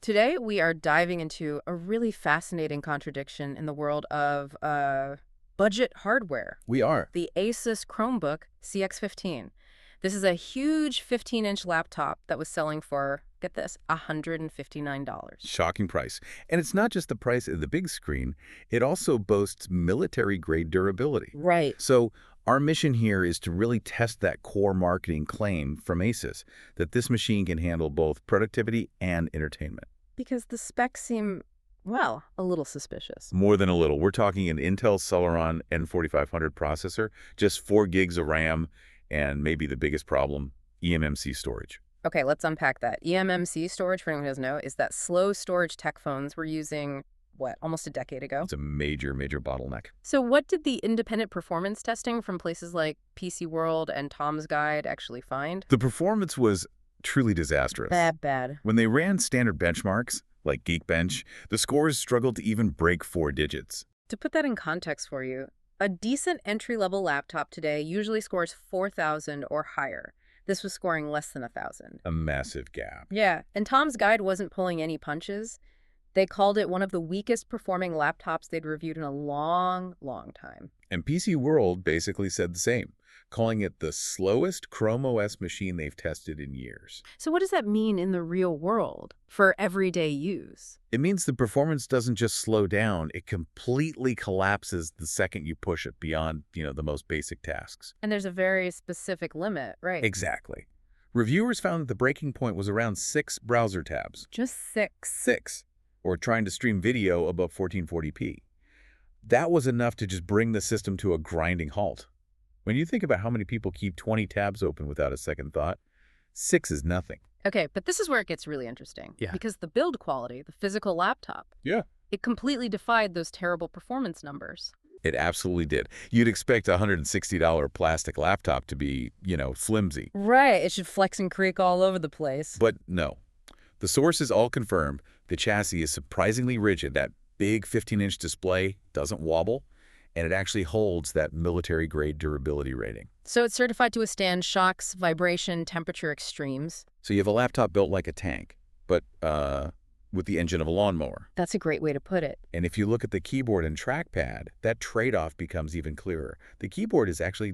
Today, we are diving into a really fascinating contradiction in the world of budget hardware, We are. the ASUS Chromebook CX15. This is a huge 15-inch laptop that was selling for, get this, $159. Shocking price. And it's not just the price of the big screen, it also boasts military-grade durability. Right. So our mission here is to really test that core marketing claim from ASUS, that this machine can handle both productivity and entertainment. Because the specs seem, well, a little suspicious. More than a little. We're talking an Intel Celeron N4500 processor, just 4 gigs of RAM, and maybe the biggest problem, eMMC storage. Okay, let's unpack that. eMMC storage, for anyone who doesn't know, is that slow storage tech phones were using, what, almost a decade ago? It's a major, major bottleneck. So what did the independent performance testing from places like PC World and Tom's Guide actually find? The performance was truly disastrous. Bad. When they ran standard benchmarks, like Geekbench, the scores struggled to even break 4 digits. To put that in context for you, a decent entry-level laptop today usually scores 4,000 or higher. This was scoring less than 1,000. A massive gap. Yeah, and Tom's Guide wasn't pulling any punches. They called it one of the weakest performing laptops they'd reviewed in a long, long time. And PC World basically said the same, calling it the slowest Chrome OS machine they've tested in years. So what does that mean in the real world for everyday use? It means the performance doesn't just slow down, it completely collapses the second you push it beyond, the most basic tasks. And there's a very specific limit, right? Exactly. Reviewers found that the breaking point was around 6 browser tabs. Just 6. 6. Or trying to stream video above 1440p. That was enough to just bring the system to a grinding halt. When you think about how many people keep 20 tabs open without a second thought, 6 is nothing. Okay, but this is where it gets really interesting. Yeah. Because the build quality, the physical laptop, Yeah. it completely defied those terrible performance numbers. It absolutely did. You'd expect a $160 plastic laptop to be, flimsy. Right, it should flex and creak all over the place. But no. The sources all confirm the chassis is surprisingly rigid. That big 15-inch display doesn't wobble, and it actually holds that military-grade durability rating. So it's certified to withstand shocks, vibration, temperature extremes. So you have a laptop built like a tank, but with the engine of a lawnmower. That's a great way to put it. And if you look at the keyboard and trackpad, that trade-off becomes even clearer. The keyboard is actually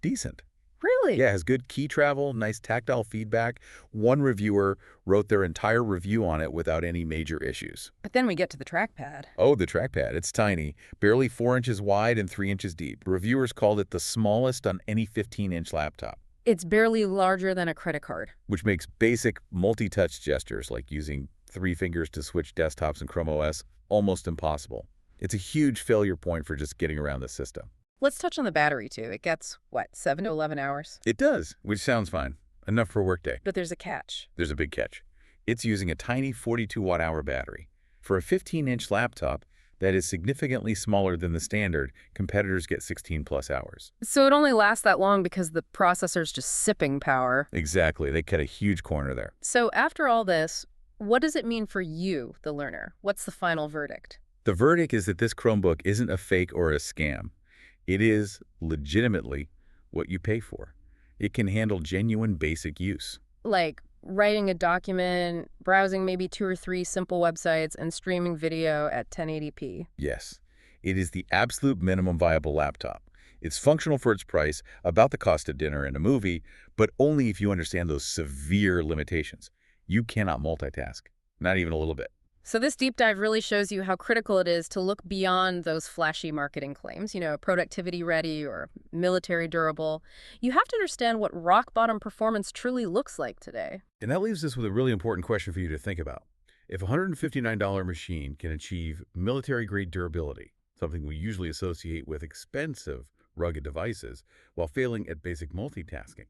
decent. Really? Yeah, it has good key travel, nice tactile feedback. One reviewer wrote their entire review on it without any major issues. But then we get to the trackpad. Oh, the trackpad. It's tiny, barely 4 inches wide and 3 inches deep. Reviewers called it the smallest on any 15-inch laptop, It's barely larger than a credit card. which makes basic multi-touch gestures like using 3 fingers to switch desktops in Chrome OS almost impossible. It's a huge failure point for just getting around the system. Let's touch on the battery, too. It gets, what, 7 to 11 hours? It does, which sounds fine. Enough for a workday. But there's a catch. There's a big catch. It's using a tiny 42-watt-hour battery. For a 15-inch laptop that is significantly smaller than the standard, competitors get 16-plus hours. So it only lasts that long because the processor's just sipping power. Exactly. They cut a huge corner there. So after all this, what does it mean for you, the learner? What's the final verdict? The verdict is that this Chromebook isn't a fake or a scam. It is legitimately what you pay for. It can handle genuine basic use. Like writing a document, browsing maybe 2 or 3 simple websites, and streaming video at 1080p. Yes, it is the absolute minimum viable laptop. It's functional for its price, about the cost of dinner and a movie, but only if you understand those severe limitations. You cannot multitask, not even a little bit. So this deep dive really shows you how critical it is to look beyond those flashy marketing claims, productivity ready or military durable. You have to understand what rock-bottom performance truly looks like today. And that leaves us with a really important question for you to think about. If a $159 machine can achieve military-grade durability, something we usually associate with expensive, rugged devices, while failing at basic multitasking,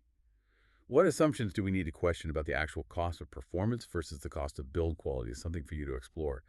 what assumptions do we need to question about the actual cost of performance versus the cost of build quality is something for you to explore.